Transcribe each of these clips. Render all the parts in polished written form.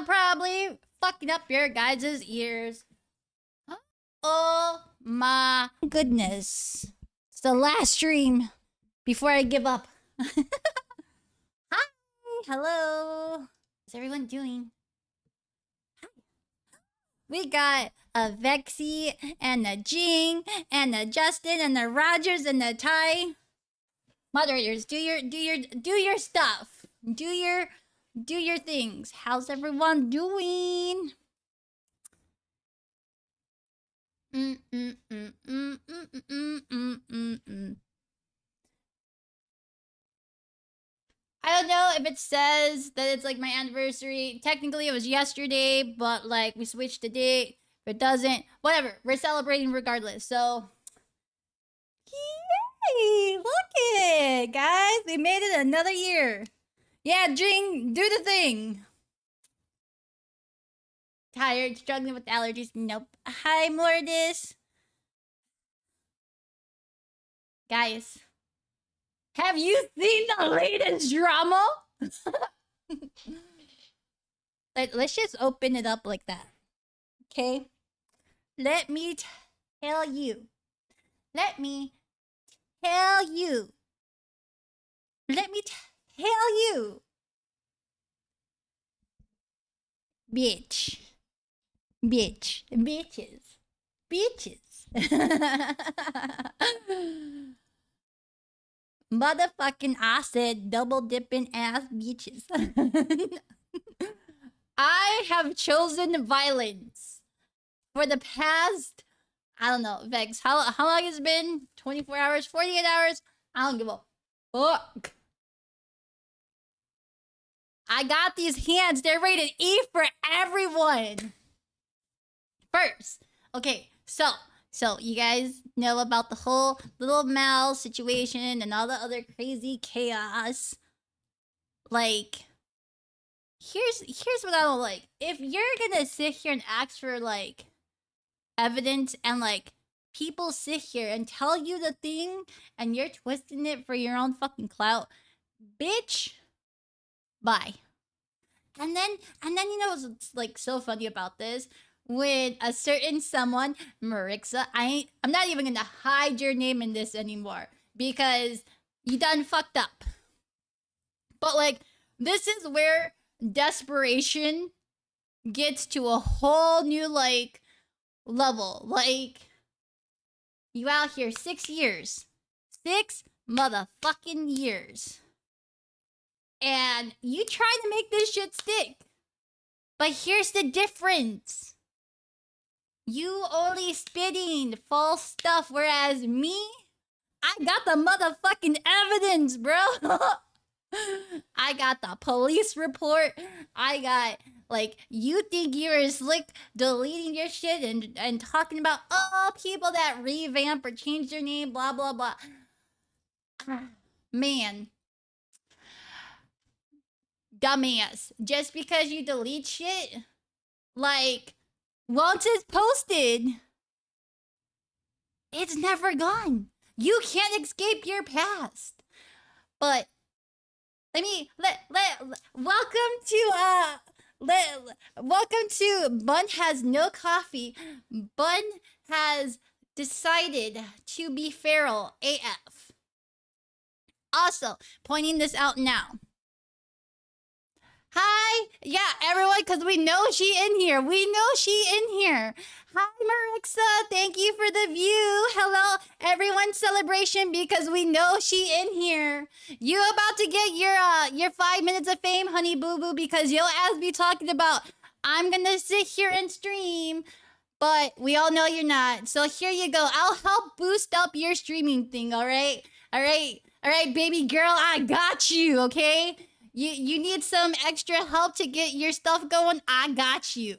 probably fucking up your guys' ears. Oh my goodness. It's the last stream before I give up. Hi, hello. How's everyone doing? Hi. We got a Vexy and a Jing and a Justin and a Rogers and a Ty. Moderators, do your stuff. Do your things. How's everyone doing? I don't know if it says that it's like my anniversary. Technically, it was yesterday, but like we switched the date. If it doesn't, whatever. We're celebrating regardless. So, yay! Look it, guys. We made it another year. Yeah, Jing, do the thing. Tired, struggling with allergies. Nope. Hi, Mortis. Guys, have you seen the latest drama? Let's just open it up like that. Okay? Let me tell you. Let me tell you. Let me tell you. Bitch. Bitch. Bitches. Bitches. Motherfucking acid double dipping ass bitches. I have chosen violence for the past, I don't know, Vex, how long has it been? 24 hours, 48 hours? I don't give a fuck. I got these hands. They're rated E for everyone. First, okay, so you guys know about the whole little Mal situation and all the other crazy chaos. Like, here's what I don't like. If you're gonna sit here and ask for like evidence and like people sit here and tell you the thing and you're twisting it for your own fucking clout, bitch, bye. And then you know what's like so funny about this? When a certain someone, Marixa, I'm not even gonna hide your name in this anymore because you done fucked up. But like, this is where desperation gets to a whole new like level. Like, you out here 6 years. 6 motherfucking years. And you try to make this shit stick. But here's the difference. You only spitting false stuff, whereas me, I got the motherfucking evidence, bro. I got the police report. I got, like, you think you're slick deleting your shit and talking about, oh, people that revamp or change their name, blah, blah, blah. Man. Dumbass. Just because you delete shit, like, once it's posted, it's never gone. You can't escape your past. But welcome to Bun Has No Coffee. Bun has decided to be feral AF. Also, pointing this out now. Hi! Yeah, everyone, because we know she in here. We know she in here. Hi, Marixa. Thank you for the view. Hello, everyone celebration because we know she in here. You about to get your 5 minutes of fame, honey boo boo, because your ass be talking about, I'm gonna sit here and stream, but we all know you're not. So here you go. I'll help boost up your streaming thing, all right? All right, baby girl, I got you, okay? You need some extra help to get your stuff going? I got you.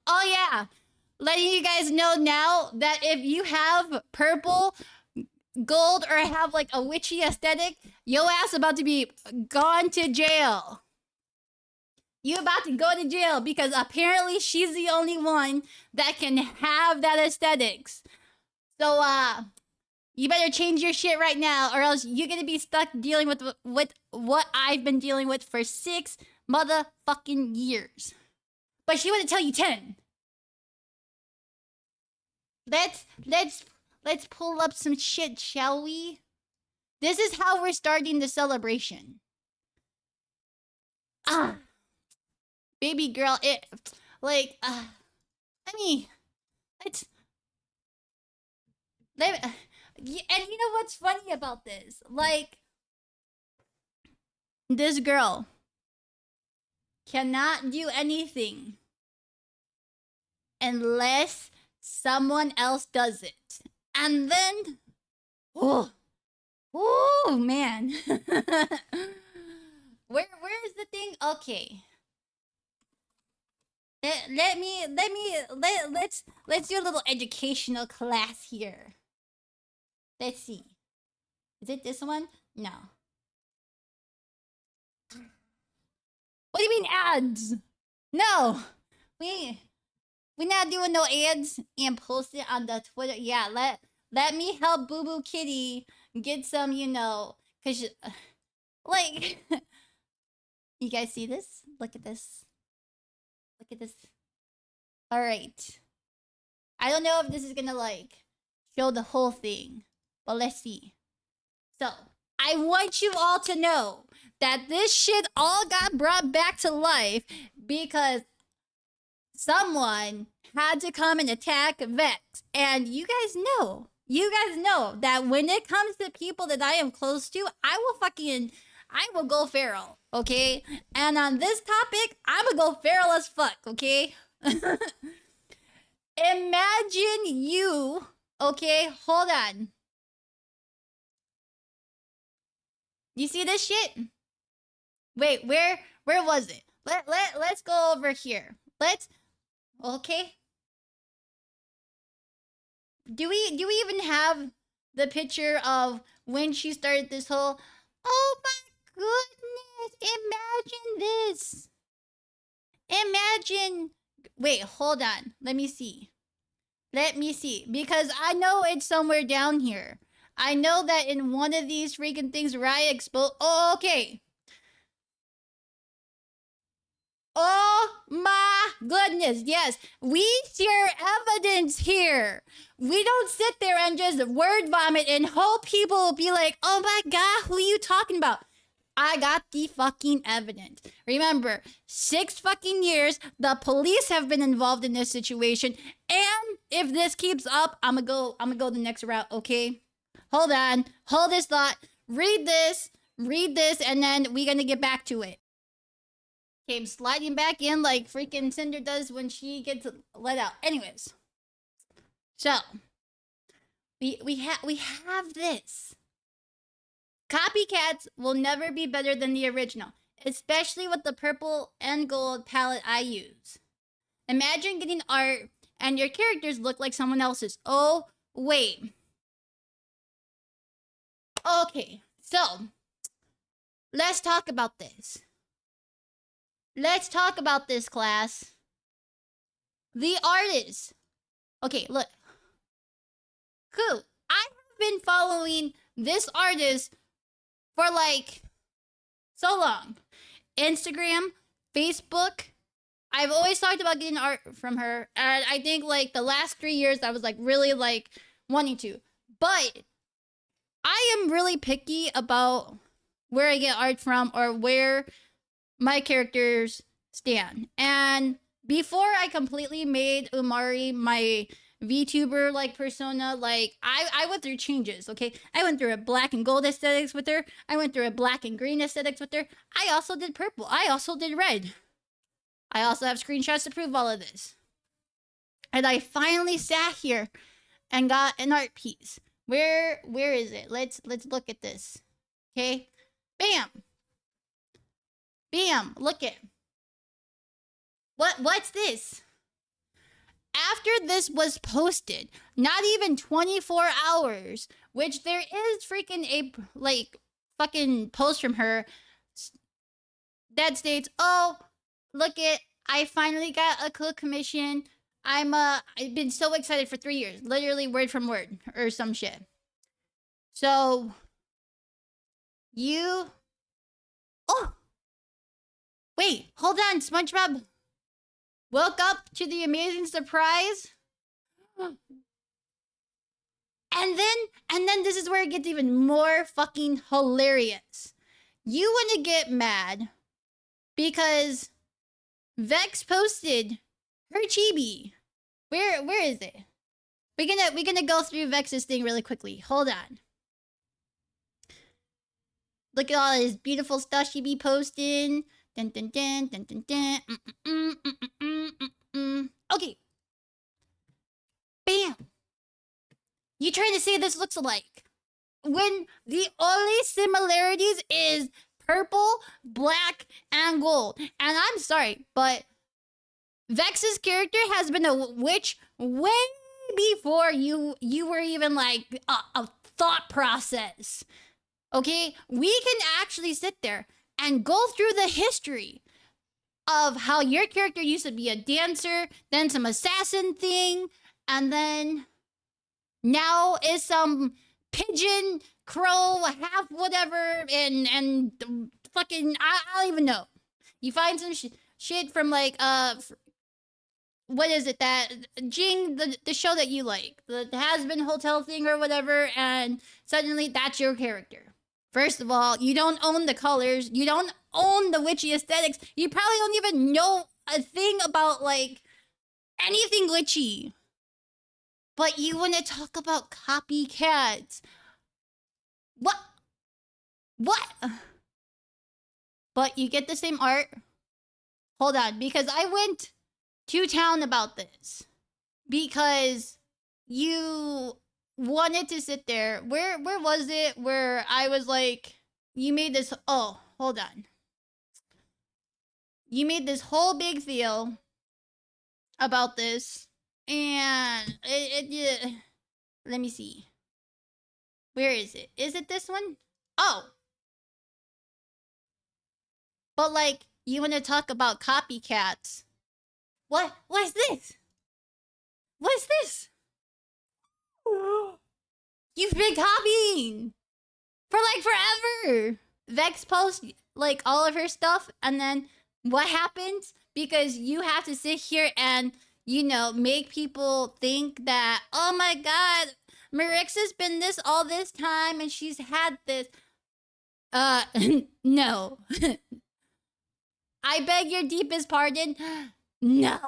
Oh yeah, letting you guys know now that if you have purple, gold, or have like a witchy aesthetic, yo ass about to be gone to jail. You about to go to jail because apparently she's the only one that can have that aesthetics. So you better change your shit right now, or else you're gonna be stuck dealing with what I've been dealing with for 6 motherfucking years. But she wouldn't tell you 10. Let's pull up some shit, shall we? This is how we're starting the celebration. Ah, baby girl, it like I mean, it's and you know what's funny about this? Like, this girl cannot do anything unless someone else does it. And then, oh man. Where's the thing? Okay. Let's do a little educational class here. Let's see. Is it this one? No. What do you mean ads? No. We're not doing no ads and post it on the Twitter. Yeah, let me help Boo Boo Kitty get some, you know, cause like you guys see this? Look at this. Look at this. All right. I don't know if this is gonna like show the whole thing, but let's see. So I want you all to know that this shit all got brought back to life because someone had to come and attack Vex. And you guys know that when it comes to people that I am close to, I will go feral, okay? And on this topic, I'm gonna go feral as fuck, okay? Imagine you, okay? Hold on. You see this shit? Wait, where was it? Let's go over here. Okay. Do we even have the picture of when she started this whole? Oh my goodness! Imagine this. Imagine. Wait, hold on. Let me see. Because I know it's somewhere down here. I know that in one of these freaking things where I expose. Oh, okay. Oh my goodness, yes. We share evidence here. We don't sit there and just word vomit and hope people will be like, oh my god, who are you talking about? I got the fucking evidence. Remember, 6 fucking years, the police have been involved in this situation. And if this keeps up, I'm gonna go the next route, okay? Hold on. Hold this thought. Read this, and then we're gonna get back to it. Came sliding back in like freaking Cinder does when she gets let out. Anyways, so we have this. Copycats will never be better than the original, especially with the purple and gold palette I use. Imagine getting art and your characters look like someone else's. Oh wait. Okay, so let's talk about this. Let's talk about this, class. The artist. Okay, look. Cool. I have been following this artist for like so long. Instagram, Facebook. I've always talked about getting art from her. And I think like the last 3 years I was like really like wanting to. But I am really picky about where I get art from or where my characters stand. And before I completely made Umari my VTuber like persona, like I went through changes, okay? I went through a black and gold aesthetics with her. I went through a black and green aesthetics with her. I also did purple. I also did red. I also have screenshots to prove all of this. And I finally sat here and got an art piece. Where is it? Let's look at this. Okay? Bam. Bam, look it. What's this? After this was posted, not even 24 hours, which there is freaking a like fucking post from her that states, "Oh, look it, I finally got a cool commission. I've been so excited for 3 years, literally word from word or some shit." So you oh Wait, hold on, SpongeBob. Woke up to the amazing surprise. And then this is where it gets even more fucking hilarious. You want to get mad because Vex posted her chibi. Where is it? We're gonna go through Vex's thing really quickly. Hold on. Look at all this beautiful stuff she be posting. Dun dun dun dun dun dun. Okay. Bam. You trying to say this looks alike? When the only similarities is purple, black, and gold. And I'm sorry, but Vex's character has been a witch way before you were even like a thought process. Okay? We can actually sit there and go through the history of how your character used to be a dancer, then some assassin thing, and then now is some pigeon, crow, half whatever, and fucking I don't even know. You find some shit from like what is it that Jing, the show that you like, the Has-Been Hotel thing or whatever, and suddenly that's your character. First of all, you don't own the colors, you don't own the witchy aesthetics, you probably don't even know a thing about like anything witchy. But you want to talk about copycats. What? What? But you get the same art? Hold on, because I went to town about this. Because you wanted to sit there. Where was it where I was like, you made this... Oh, hold on. You made this whole big deal about this. And let me see. Where is it? Is it this one? Oh. But like, you want to talk about copycats. What's this? What's this? You've been copying for like forever. Vex posts like all of her stuff, and then what happens? Because you have to sit here and, you know, make people think that, oh my god, Marixia's been this all this time and she's had this. No. I beg your deepest pardon. No.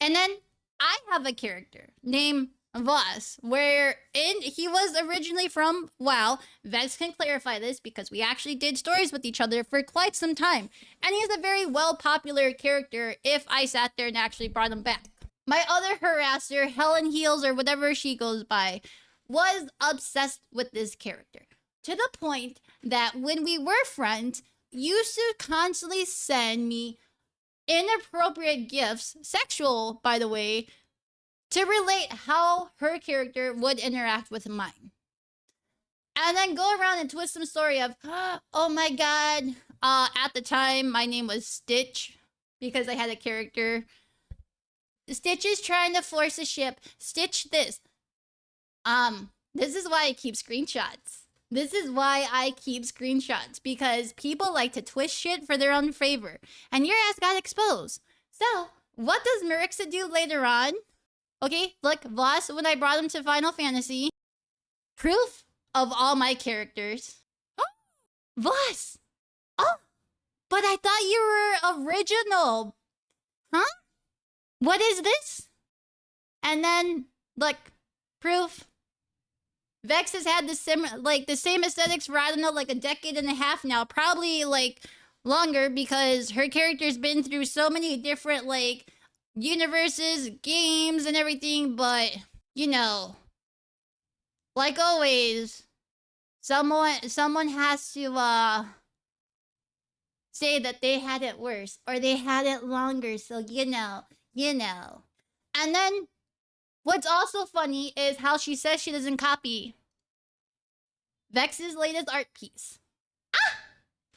And then I have a character named Voss, wherein he was originally from WoW. Vex can clarify this because we actually did stories with each other for quite some time. And he's a very well-popular character if I sat there and actually brought him back. My other harasser, Helen Heels or whatever she goes by, was obsessed with this character. To the point that when we were friends, used to constantly send me inappropriate gifts, sexual by the way, to relate how her character would interact with mine. And then go around and twist some story of, oh my god, at the time my name was Stitch because I had a character. Stitch is trying to force a ship. Stitch this. This is why I keep screenshots. This is why I keep screenshots, because people like to twist shit for their own favor. And your ass got exposed. So, what does Marixia do later on? Okay, look, Voss, when I brought him to Final Fantasy, proof of all my characters. Oh, Voss! Oh, but I thought you were original. Huh? What is this? And then, look, proof. Vex has had the same aesthetics for, I don't know, like a decade and a half now. Probably, like, longer because her character's been through so many different, like, universes, games, and everything. But, you know, like always, someone has to, say that they had it worse or they had it longer. So, you know. And then, what's also funny is how she says she doesn't copy Vex's latest art piece.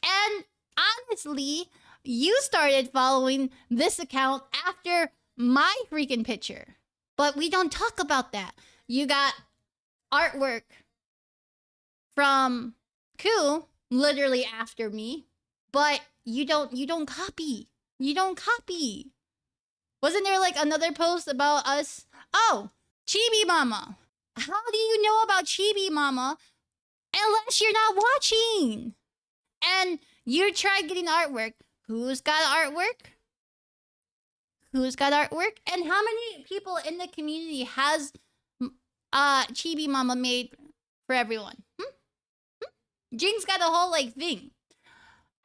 And honestly, you started following this account after my freaking picture. But we don't talk about that. You got artwork from Ku, literally after me, but you don't copy. You don't copy. Wasn't there like another post about us? Oh, Chibi Mama. How do you know about Chibi Mama unless you're not watching? And you tried getting artwork. Who's got artwork? Who's got artwork? And how many people in the community has Chibi Mama made for everyone? Jinx got a whole like thing.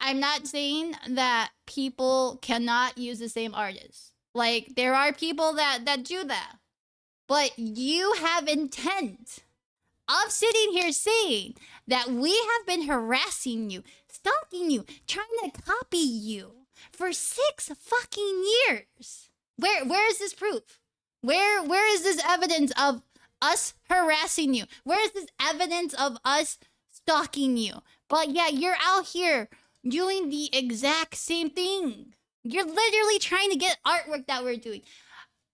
I'm not saying that people cannot use the same artist. Like there are people that do that. But you have intent of sitting here saying that we have been harassing you, stalking you, trying to copy you for 6 fucking years. Where is this proof? Where is this evidence of us harassing you? Where is this evidence of us stalking you? But yeah, you're out here doing the exact same thing. You're literally trying to get artwork that we're doing.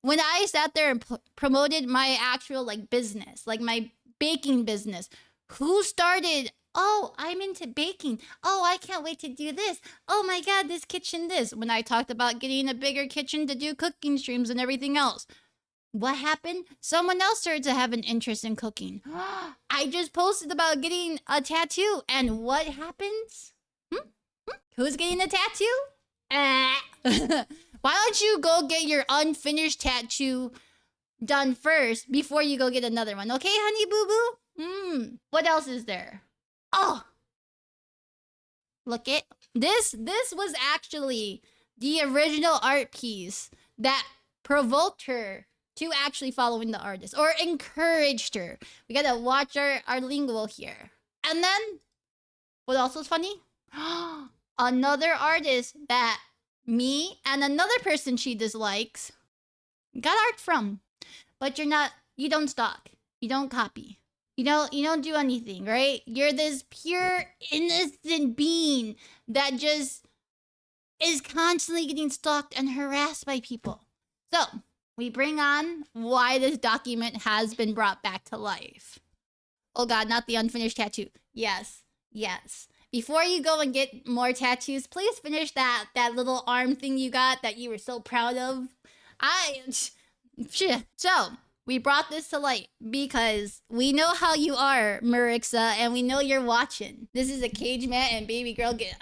When I sat there and promoted my actual like business, like my baking business, who started, oh, I'm into baking. Oh, I can't wait to do this. Oh my God, this kitchen, this. When I talked about getting a bigger kitchen to do cooking streams and everything else. What happened? Someone else started to have an interest in cooking. I just posted about getting a tattoo. And what happens? Who's getting a tattoo? Why don't you go get your unfinished tattoo done first before you go get another one? Okay, honey boo boo? What else is there? Oh! Look it. This was actually the original art piece that provoked her to actually following the artist. Or encouraged her. We gotta watch our lingo here. And then, what else was funny? Another artist that me and another person she dislikes got art from. But you don't stalk. You don't copy. You don't do anything, right? You're this pure, innocent being that just is constantly getting stalked and harassed by people. So, we bring on why this document has been brought back to life. Oh God, not the unfinished tattoo. Yes. Before you go and get more tattoos, please finish that little arm thing you got that you were so proud of. So, we brought this to light because we know how you are, Marixa, and we know you're watching. This is a cage mat and baby girl get.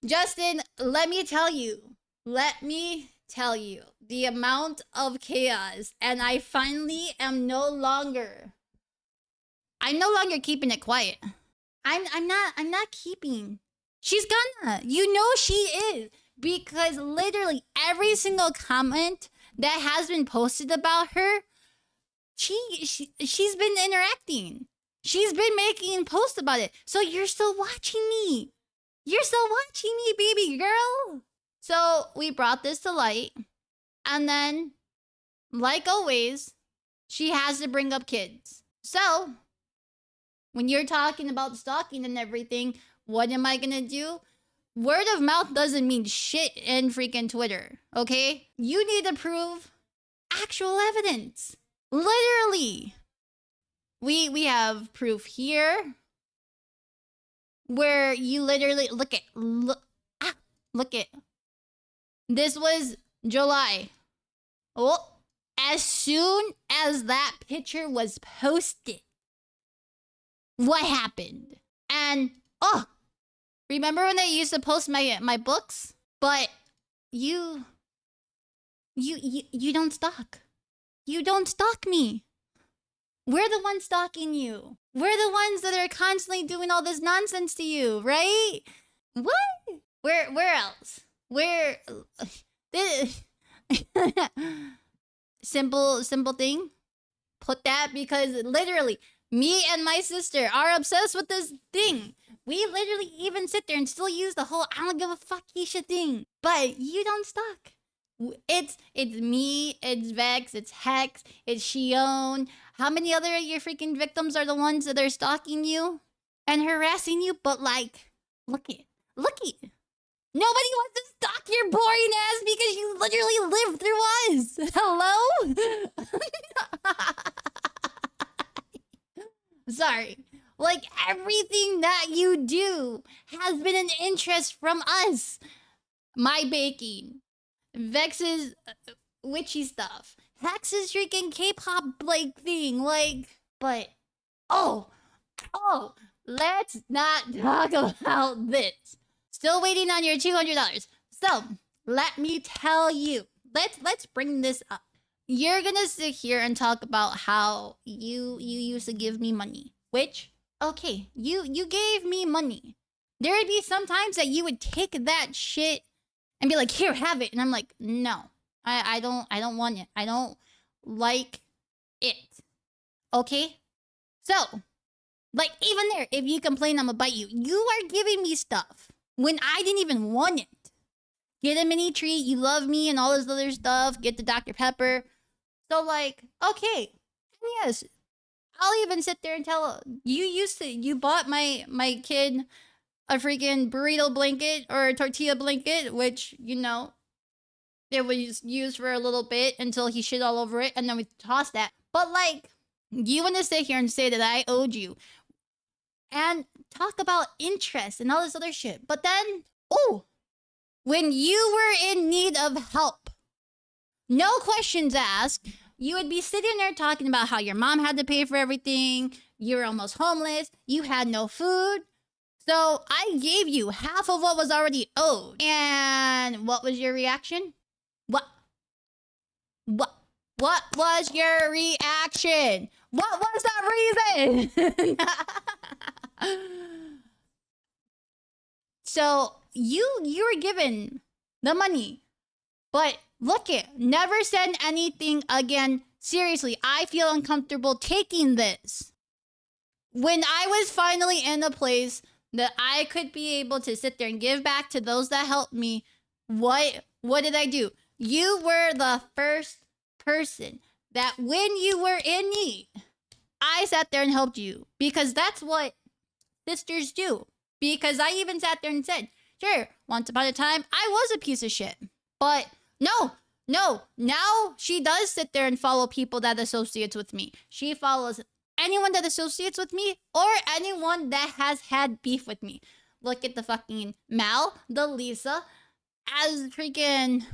Justin, let me tell you the amount of chaos, and I finally am no longer keeping it quiet. I'm not keeping. She's gonna. You know she is. Because literally every single comment that has been posted about her, she's been interacting. She's been making posts about it. So you're still watching me. You're still watching me, baby girl. So we brought this to light. And then, like always, she has to bring up kids. So, when you're talking about stalking and everything, what am I gonna do? Word of mouth doesn't mean shit in freaking Twitter, okay? You need to prove actual evidence. Literally. We have proof here where you literally look at. This was July. Oh, as soon as that picture was posted, what happened? And remember when I used to post my books? But you don't stalk. You don't stalk me. We're the ones stalking you. We're the ones that are constantly doing all this nonsense to you, right? What? Where else? Where simple thing? Put that because literally me and my sister are obsessed with this thing. We literally even sit there and still use the whole I don't give a fuck Keisha thing. But you don't stalk. It's me, it's Vex, it's Hex, it's Shion. How many other of your freaking victims are the ones that are stalking you and harassing you? But like, look it. Nobody wants to stalk your boring ass because you literally live through us. Hello? Sorry. Like, everything that you do has been an interest from us. My baking, Vex's witchy stuff, Hex's freaking K-pop like thing, like. But oh, let's not talk about this. Still waiting on your $200. So let me tell you. Let's bring this up. You're gonna sit here and talk about how you used to give me money, which okay, you gave me money. There would be some times that you would take that shit and be like, here, have it, and I'm like, no, I don't want it. I don't like it. Okay, so like even there, if you complain, I'm gonna bite you. You are giving me stuff when I didn't even want it. Get a mini treat, you love me, and all this other stuff. Get the Dr. Pepper. So like, okay, yes, I'll even sit there and tell you bought my kid a freaking burrito blanket or a tortilla blanket, which it was used for a little bit until he shit all over it, and then we tossed that. But like, you want to sit here and say that I owed you, and talk about interest and all this other shit. But then, when you were in need of help, no questions asked, you would be sitting there talking about how your mom had to pay for everything, you were almost homeless, you had no food. So I gave you half of what was already owed. And what was your reaction? What was your reaction? What was the reason? So you were given the money, but look it, never said anything again. Seriously, I feel uncomfortable taking this. When I was finally in a place that I could be able to sit there and give back to those that helped me, what did I do? You were the first person that when you were in need, I sat there and helped you, because that's what sisters do. Because I even sat there and said, sure, once upon a time, I was a piece of shit. But no, now she does sit there and follow people that associates with me. She follows anyone that associates with me or anyone that has had beef with me. Look at the fucking Mal, the Lisa, as freaking,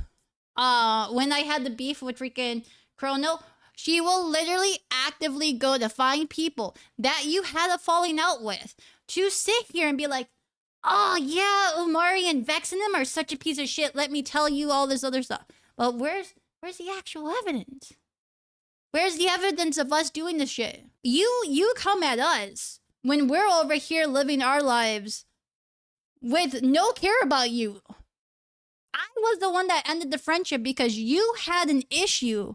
when I had the beef with freaking Chrono, she will literally actively go to find people that you had a falling out with to sit here and be like, oh yeah, Umari and Vex and them are such a piece of shit. Let me tell you all this other stuff. But where's the actual evidence? Where's the evidence of us doing this shit? You come at us when we're over here living our lives with no care about you. I was the one that ended the friendship because you had an issue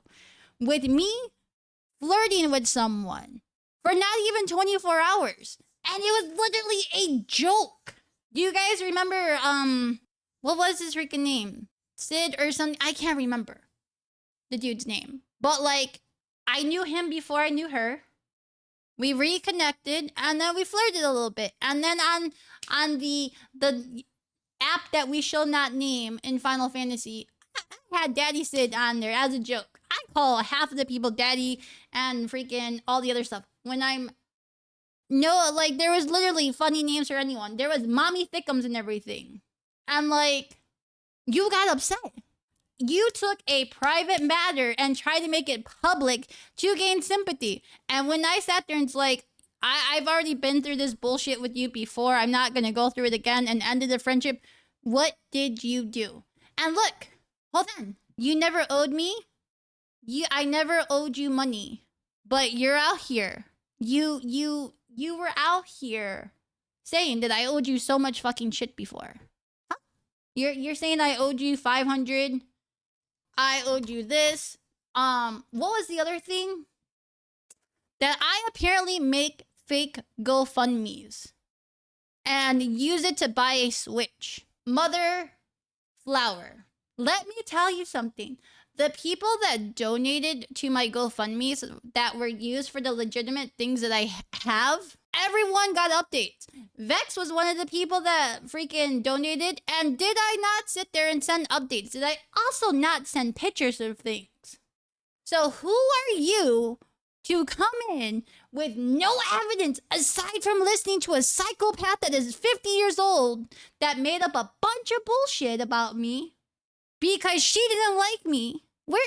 with me flirting with someone for not even 24 hours. And it was literally a joke. Do you guys remember, what was his freaking name? Sid or something? I can't remember the dude's name. But like, I knew him before I knew her. We reconnected and then we flirted a little bit. And then on the app that we shall not name in Final Fantasy, I had Daddy Sid on there as a joke. I call half of the people Daddy and freaking all the other stuff. When I'm... No, like, there was literally funny names for anyone. There was Mommy Thickums and everything. And like, you got upset. You took a private matter and tried to make it public to gain sympathy. And when I sat there and it's like, I've already been through this bullshit with you before. I'm not going to go through it again, and ended the friendship. What did you do? And look, hold on. You never owed me. I never owed you money. But you're out here. You were out here saying that I owed you so much fucking shit before. Huh? You're saying I owed you 500? I owed you this. What was the other thing? That I apparently make fake GoFundMes and use it to buy a Switch. Mother Flower. Let me tell you something. The people that donated to my GoFundMes that were used for the legitimate things that I have, everyone got updates. Vex was one of the people that freaking donated, and did I not sit there and send updates? Did I also not send pictures of things? So who are you to come in with no evidence aside from listening to a psychopath that is 50 years old that made up a bunch of bullshit about me because she didn't like me. Where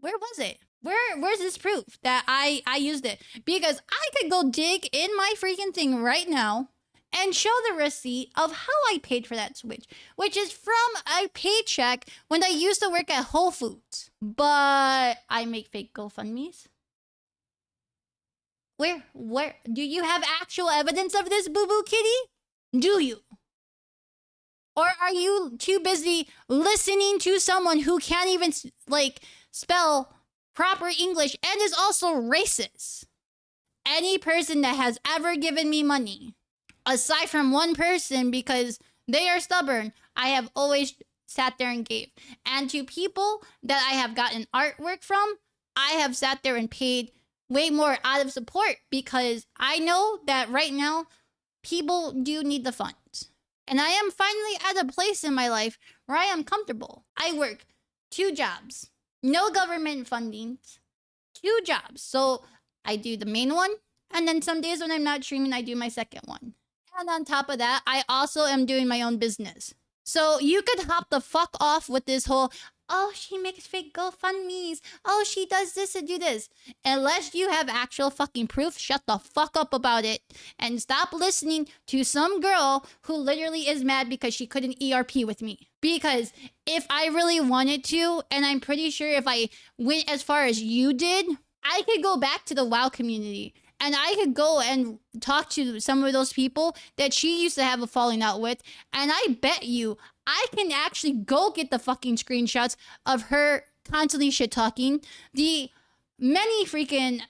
was it? Where's this proof that I used it? Because I could go dig in my freaking thing right now and show the receipt of how I paid for that Switch, which is from a paycheck when I used to work at Whole Foods. But I make fake GoFundMes. Where do you have actual evidence of this, Boo Boo Kitty? Do you? Or are you too busy listening to someone who can't even like spell proper English and is also racist? Any person that has ever given me money, aside from one person because they are stubborn, I have always sat there and gave. And to people that I have gotten artwork from, I have sat there and paid way more out of support because I know that right now people do need the funds. And I am finally at a place in my life where I am comfortable. I work 2 jobs, no government funding, 2 jobs. So I do the main one, and then some days when I'm not streaming, I do my second one. And on top of that, I also am doing my own business. So you could hop the fuck off with this whole, oh, she makes fake GoFundMes. Oh, she does this and do this. Unless you have actual fucking proof, shut the fuck up about it. And stop listening to some girl who literally is mad because she couldn't ERP with me. Because if I really wanted to, and I'm pretty sure if I went as far as you did, I could go back to the WoW community. And I could go and talk to some of those people that she used to have a falling out with. And I bet you I can actually go get the fucking screenshots of her constantly shit talking, the many freaking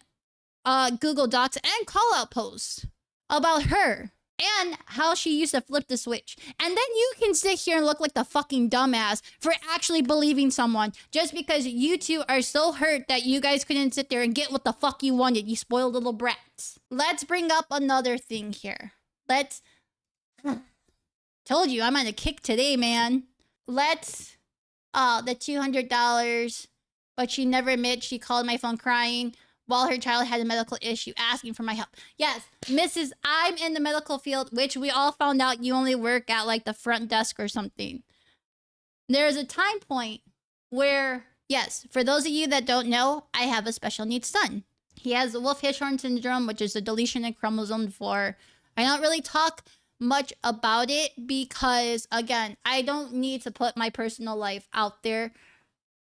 Google Docs and call out posts about her and how she used to flip the switch. And then you can sit here and look like the fucking dumbass for actually believing someone just because you two are so hurt that you guys couldn't sit there and get what the fuck you wanted, you spoiled little brats. Let's bring up another thing here. Let's... Told you, I'm on a kick today, man. Let's... the $200, but she never admitted she called my phone crying while her child had a medical issue, asking for my help. Yes, Mrs. I'm in the medical field, which we all found out you only work at like the front desk or something. There's a time point where, yes, for those of you that don't know, I have a special needs son. He has the Wolf-Hirschhorn syndrome, which is a deletion in chromosome 4. I don't really talk much about it because, again, I don't need to put my personal life out there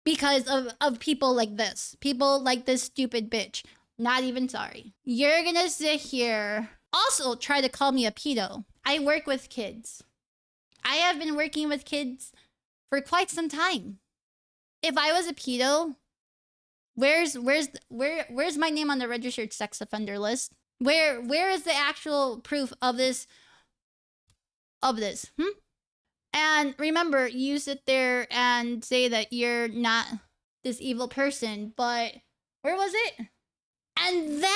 because of people like this. People like this stupid bitch. Not even sorry. You're gonna sit here. Also, try to call me a pedo. I work with kids. I have been working with kids for quite some time. If I was a pedo, where's my name on the registered sex offender list? Where is the actual proof of this? And remember, you sit there and say that you're not this evil person, but where was it? And then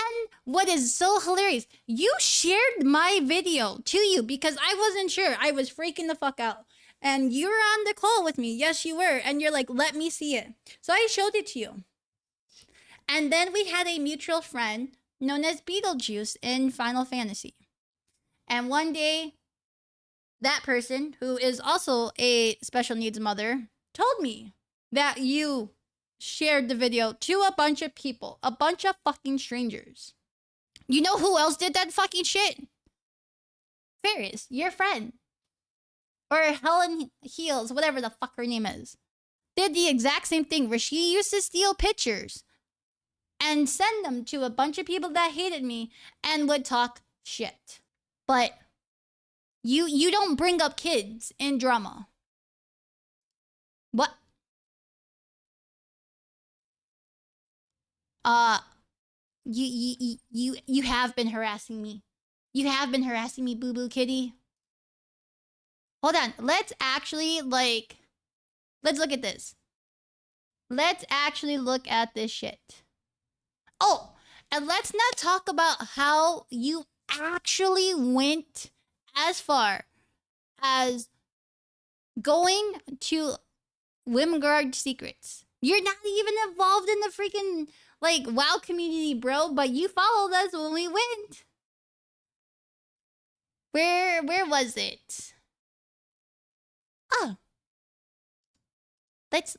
what is so hilarious, you shared my video to you because I wasn't sure. I was freaking the fuck out. And you were on the call with me. Yes, you were. And you're like, let me see it. So I showed it to you. And then we had a mutual friend known as Beetlejuice in Final Fantasy. And one day, that person, who is also a special needs mother, told me that you shared the video to a bunch of people, a bunch of fucking strangers. You know who else did that fucking shit? Ferris, your friend. Or Helen Heels, whatever the fuck her name is. Did the exact same thing where she used to steal pictures and send them to a bunch of people that hated me and would talk shit. But you don't bring up kids in drama. What? You have been harassing me. You have been harassing me, Boo Boo Kitty. Hold on. Let's actually, let's look at this. Let's actually look at this shit. Oh, and let's not talk about how you actually went as far as going to Wimgard Secrets You're not even involved in the freaking, like, WoW community, bro, but you followed us when we went. Where was it? Oh. Let's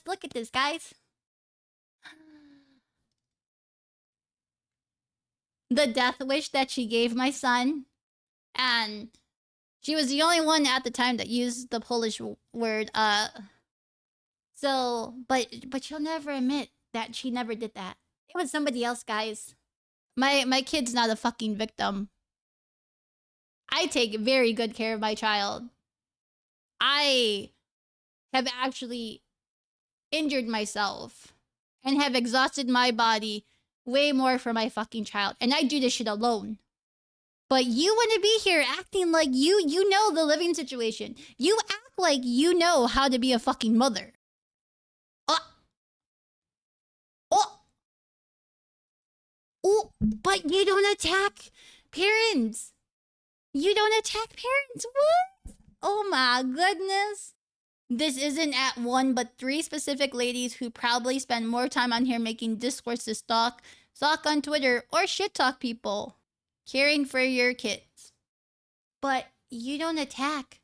look at this, guys. The death wish that she gave my son. And she was the only one at the time that used the Polish word, so, but she'll never admit that she never did that. It was somebody else, guys. My kid's not a fucking victim. I take very good care of my child. I have actually injured myself and have exhausted my body way more for my fucking child. And I do this shit alone. But you want to be here acting like you know the living situation. You act like you know how to be a fucking mother. Oh, but you don't attack parents. You don't attack parents. What? Oh my goodness. This isn't at one but three specific ladies who probably spend more time on here making discourse to stalk on Twitter, or shit talk people. Caring for your kids. But you don't attack.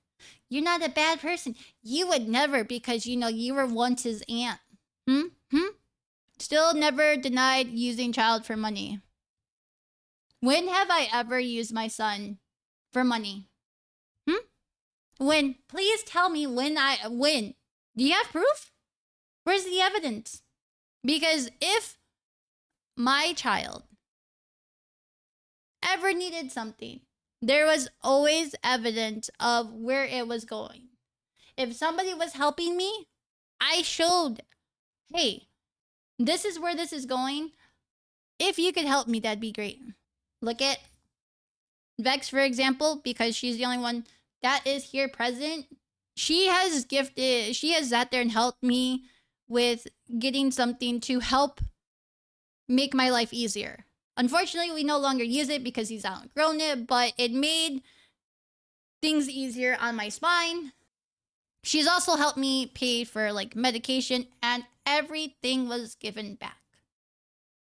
You're not a bad person. You would never, because you know you were once his aunt. Still never denied using child for money. When have I ever used my son for money? When? Please tell me when. Do you have proof? Where's the evidence? Because if my child ever needed something, there was always evidence of where it was going. If somebody was helping me, I showed, hey, this is where this is going. If you could help me, that'd be great. Look at Vex, for example, because she's the only one that is here present. She has sat there and helped me with getting something to help make my life easier. Unfortunately, we no longer use it because he's outgrown it, but it made things easier on my spine. She's also helped me pay for like medication, and everything was given back.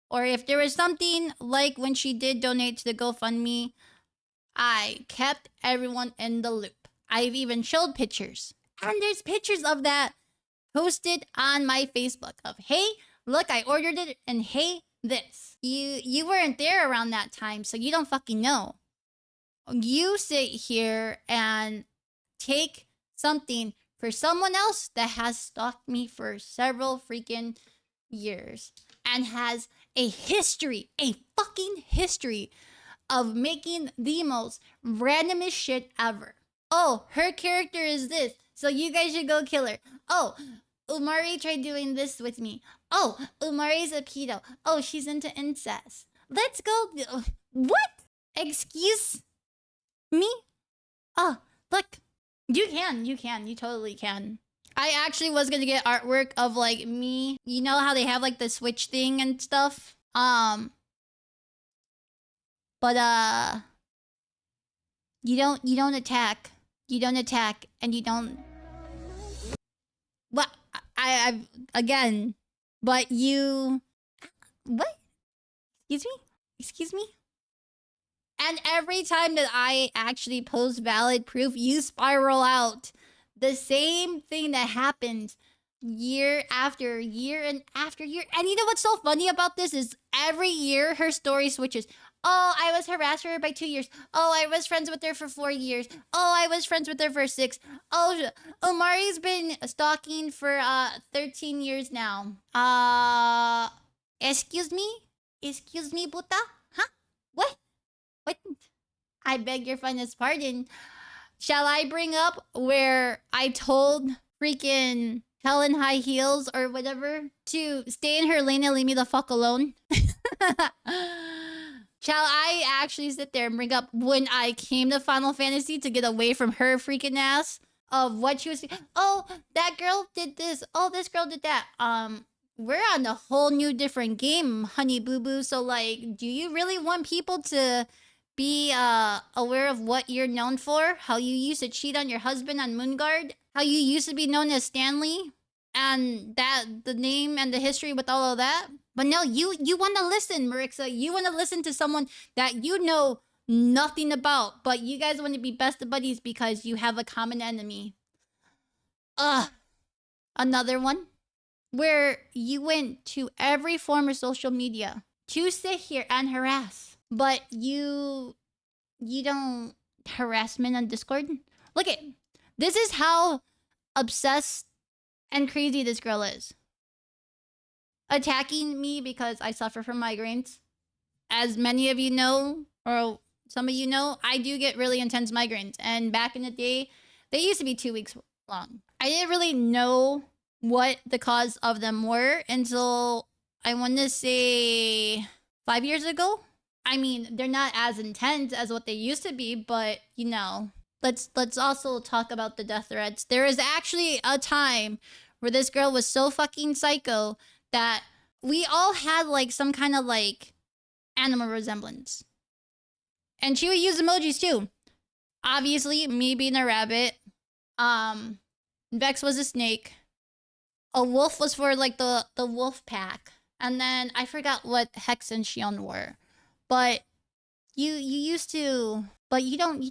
Or if there was something like when she did donate to the GoFundMe, I kept everyone in the loop. I've even showed pictures. And there's pictures of that posted on my Facebook of, hey, look, I ordered it, and hey, this. You weren't there around that time, so you don't fucking know. You sit here and take something for someone else that has stalked me for several freaking years and has a fucking history of making the most randomest shit ever. Oh, her character is this, so you guys should go kill her. Oh, Umari tried doing this with me. Oh, Umari's a pedo. Oh, she's into incest. Let's go. What? Excuse me? Oh, look. You totally can. I actually was gonna get artwork of like me. You know how they have like the Switch thing and stuff? But you don't attack. You don't attack, and you don't. What? I've again. But you. What? Excuse me? And every time that I actually post valid proof, you spiral out. The same thing that happened year after year and after year. And you know what's so funny about this is every year her story switches. Oh, I was harassed her by 2 years. Oh, I was friends with her for 4 years. Oh, I was friends with her for 6. Oh, Omari's been stalking for 13 years now. Excuse me? Excuse me, puta? Huh? What? What? I beg your finest pardon. Shall I bring up where I told freaking Helen High Heels or whatever to stay in her lane and leave me the fuck alone? Shall I actually sit there and bring up when I came to Final Fantasy to get away from her freaking ass of what she was? Oh, that girl did this. Oh, this girl did that. We're on a whole new different game, honey boo boo. So like, do you really want people to be aware of what you're known for? How you used to cheat on your husband on Moonguard? How you used to be known as Stanley? and that the name and the history with all of that. But no, you want to listen, Marixa. You want to listen to someone that you know nothing about, but you guys want to be best buddies because you have a common enemy. Ugh. Another one where you went to every form of social media to sit here and harass, but you don't harassment on Discord. Look at this is how obsessed and crazy this girl is. Attacking me because I suffer from migraines. As many of you know, or some of you know, I do get really intense migraines. And back in the day, they used to be 2 weeks long. I didn't really know what the cause of them were until I want to say 5 years ago. I mean, they're not as intense as what they used to be, but you know, let's also talk about the death threats. There is actually a time where this girl was so fucking psycho that we all had like some kind of like animal resemblance. And she would use emojis too. Obviously, me being a rabbit. Vex was a snake. A wolf was for like the wolf pack. And then I forgot what Hex and Shion were. But you used to, but you don't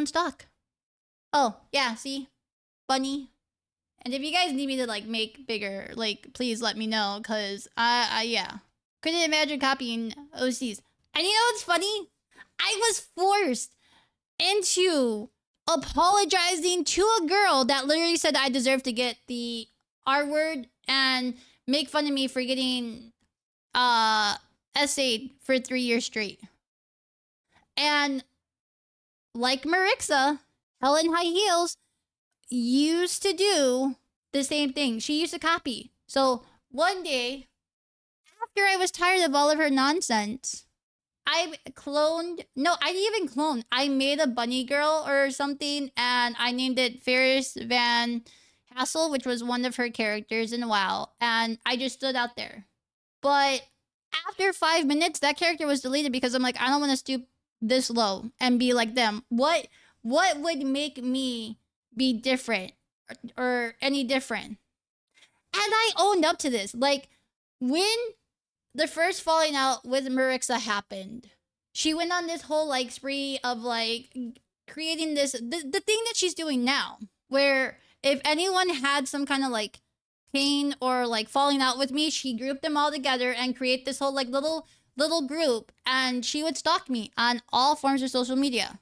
stalk. Oh, yeah, see? Bunny. And if you guys need me to like make bigger, like please let me know, cause I yeah. Couldn't imagine copying OCs. And you know what's funny? I was forced into apologizing to a girl that literally said I deserve to get the R word and make fun of me for getting essayed for 3 years straight. And like Marixa, Helen High Heels used to do the same thing. She used to copy. So one day, after I was tired of all of her nonsense, I cloned. No, I didn't even clone. I made a bunny girl or something, and I named it Ferris Van Hassel, which was one of her characters in WoW, and I just stood out there. But after 5 minutes, that character was deleted because I'm like, I don't want to stoop this low and be like them. What would make me be different or any different? And I owned up to this. Like, when the first falling out with Marixa happened, she went on this whole like spree of like creating this the thing that she's doing now, where if anyone had some kind of like pain or like falling out with me, she grouped them all together and create this whole like little group, and she would stalk me on all forms of social media.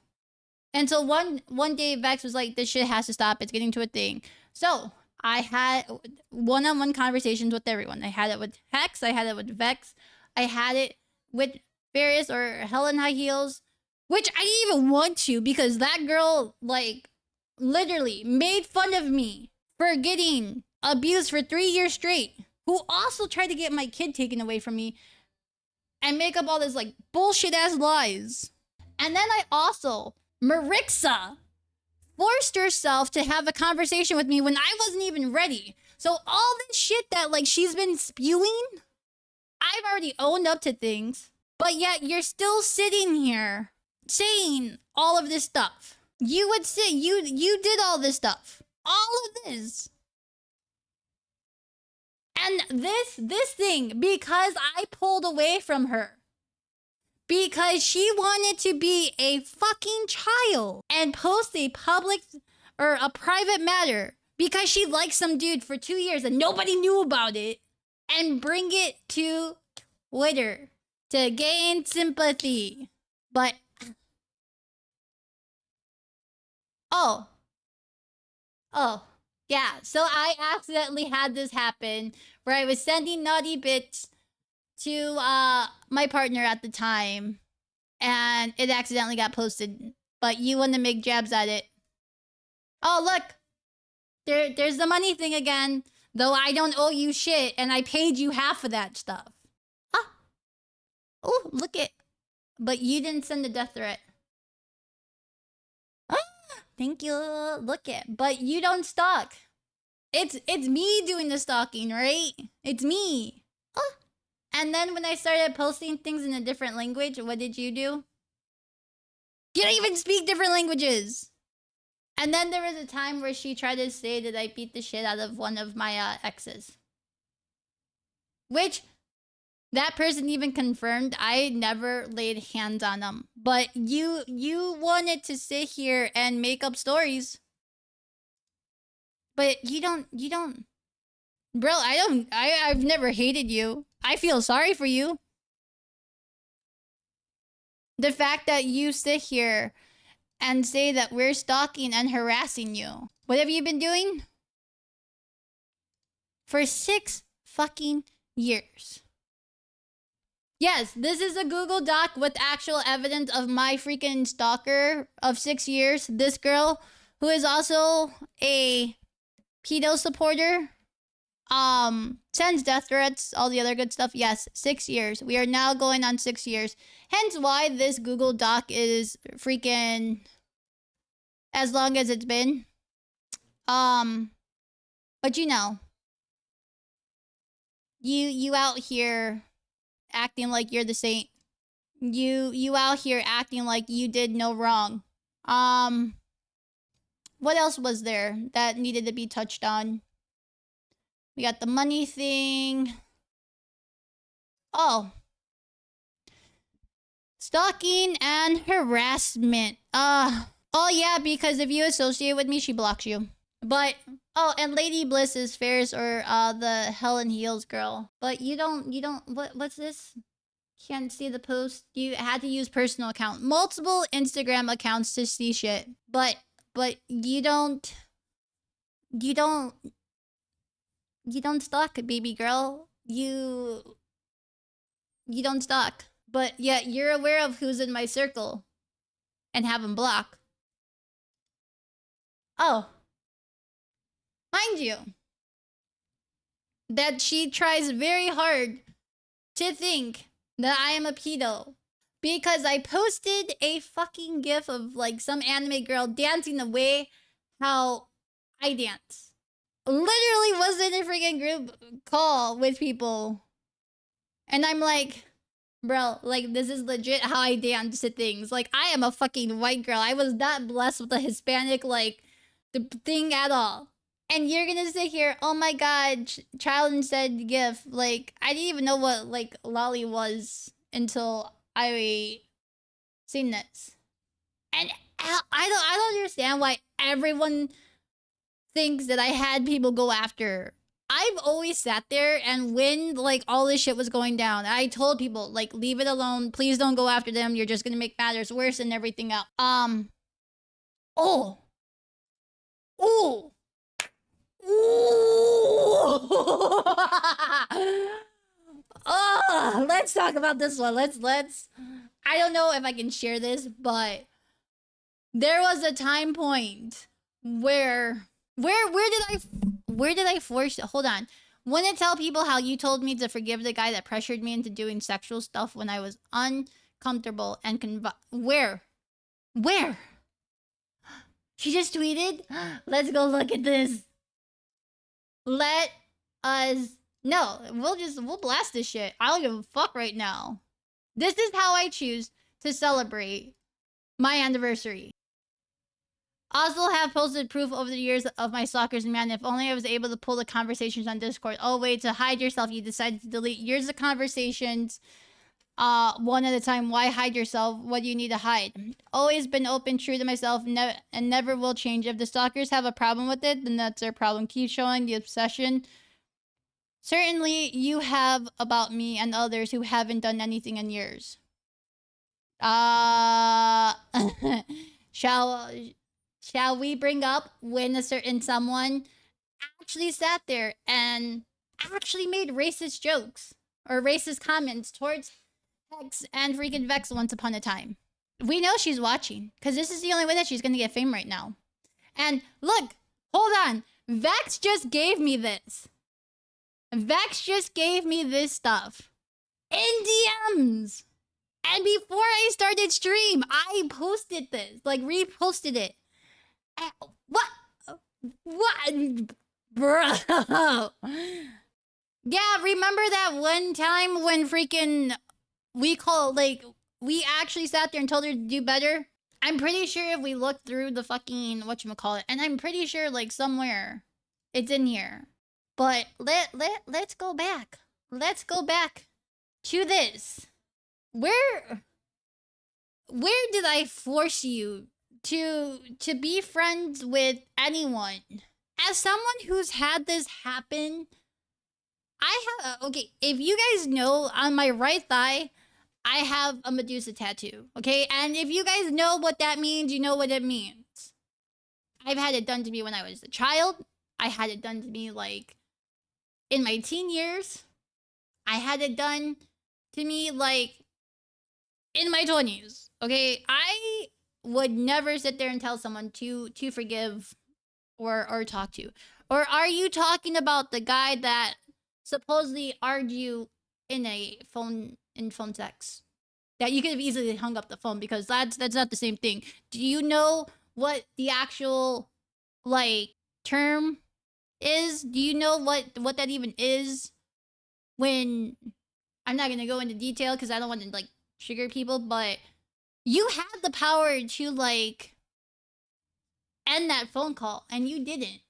And so one day Vex was like, this shit has to stop, it's getting to a thing. So I had one-on-one conversations with everyone. I had it with Hex, I had it with Vex, I had it with Ferris or Helen High Heels, which I didn't even want to because that girl like literally made fun of me for getting abused for 3 years straight, who also tried to get my kid taken away from me and make up all this like bullshit ass lies. And then I also, Marixa forced herself to have a conversation with me when I wasn't even ready. So all this shit that like she's been spewing, I've already owned up to things, but yet you're still sitting here saying all of this stuff. You would say you did all this stuff. All of this. And this thing, because I pulled away from her. Because she wanted to be a fucking child and post a public or a private matter because she liked some dude for 2 years and nobody knew about it, and bring it to Twitter to gain sympathy. But oh, yeah. So I accidentally had this happen where I was sending naughty bits to my partner at the time, and it accidentally got posted. But you want to make jabs at it. Oh look, there's the money thing again. Though I don't owe you shit, and I paid you half of that stuff. Ah, oh look it. But you didn't send a death threat. Ah, thank you. Look it. But you don't stalk. It's me doing the stalking, right? It's me. Ah. And then when I started posting things in a different language, what did you do? You don't even speak different languages. And And then there was a time where she tried to say that I beat the shit out of one of my exes. Which, that person even confirmed I never laid hands on them. But you wanted to sit here and make up stories. But you don't... Bro, I've never hated you. I feel sorry for you. The fact that you sit here and say that we're stalking and harassing you. What have you been doing? For 6 fucking years. Yes, this is a Google Doc with actual evidence of my freaking stalker of 6 years. This girl, who is also a pedo supporter, sends death threats, all the other good stuff. Yes, 6 years. We are now going on 6 years. Hence why this Google Doc is freaking as long as it's been. But you know, you out here acting like you're the saint. You out here acting like you did no wrong. What else was there that needed to be touched on? We got the money thing. Oh. Stalking and harassment. Oh yeah, because if you associate with me, she blocks you. But, oh, and Lady Bliss is Ferris or the Helen Heels girl. But you don't, what's this? Can't see the post. You had to use personal account. Multiple Instagram accounts to see shit. But you don't stalk, baby girl. You don't stalk. But yet you're aware of who's in my circle and have them blocked. Oh. Mind you, that she tries very hard to think that I am a pedo. Because I posted a fucking gif of like some anime girl dancing the way how I dance. Literally was in a freaking group call with people. And I'm like, bro, like this is legit how I dance to things. Like I am a fucking white girl. I was not blessed with a Hispanic like the thing at all. And you're gonna sit here, oh my god, child instead gif. Like, I didn't even know what, like, lolly was until I seen this. And I don't understand why everyone thinks that I had people go after. I've always sat there and when, like, all this shit was going down, I told people, like, leave it alone. Please don't go after them. You're just gonna make matters worse and everything else. Oh. Oh, let's talk about this one. Let's I don't know if I can share this, but there was a time point where did I force, hold on. Want to tell people how you told me to forgive the guy that pressured me into doing sexual stuff when I was uncomfortable and where? She just tweeted? Let's go look at this. Let us... No, we'll blast this shit. I don't give a fuck right now. This is how I choose to celebrate my anniversary. Also have posted proof over the years of my stalkers, man. If only I was able to pull the conversations on Discord. Oh, wait, to hide yourself, you decided to delete years of conversations. One at a time. Why hide yourself? What do you need to hide? Always been open, true to myself, and never will change. If the stalkers have a problem with it, then that's their problem. Keep showing the obsession. Certainly, you have about me and others who haven't done anything in years. Shall we bring up when a certain someone actually sat there and actually made racist jokes or racist comments towards Hex and freaking Vex once upon a time? We know she's watching, because this is the only way that she's gonna get fame right now. And look, hold on. Vex just gave me this. Vex just gave me this stuff. In DMs. And before I started stream, I posted this. Like, reposted it. What? Bro. Yeah, remember that one time when freaking... we actually sat there and told her to do better? I'm pretty sure if we look through the fucking whatchamacallit, and I'm pretty sure like somewhere it's in here. But let's go back. Let's go back to this. Where did I force you to be friends with anyone? As someone who's had this happen, I have okay, if you guys know, on my right thigh I have a Medusa tattoo, okay? And if you guys know what that means, you know what it means. I've had it done to me when I was a child. I had it done to me like in my teen years. I had it done to me like in my 20s. Okay? I would never sit there and tell someone to forgive or talk to. Or are you talking about the guy that supposedly argued in phone sex? That you could have easily hung up the phone because that's not the same thing. Do you know what the actual like term is? Do you know what that even is? When I'm not gonna go into detail because I don't want to like trigger people, but you had the power to like end that phone call and you didn't.